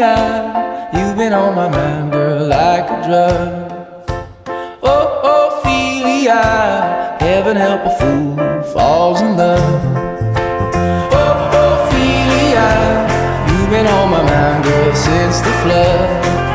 Ophelia, you've been on my mind, girl, like a drug. Oh, Ophelia, heaven help a fool who falls in love. Oh, Ophelia, you've been on my mind, girl, since the flood.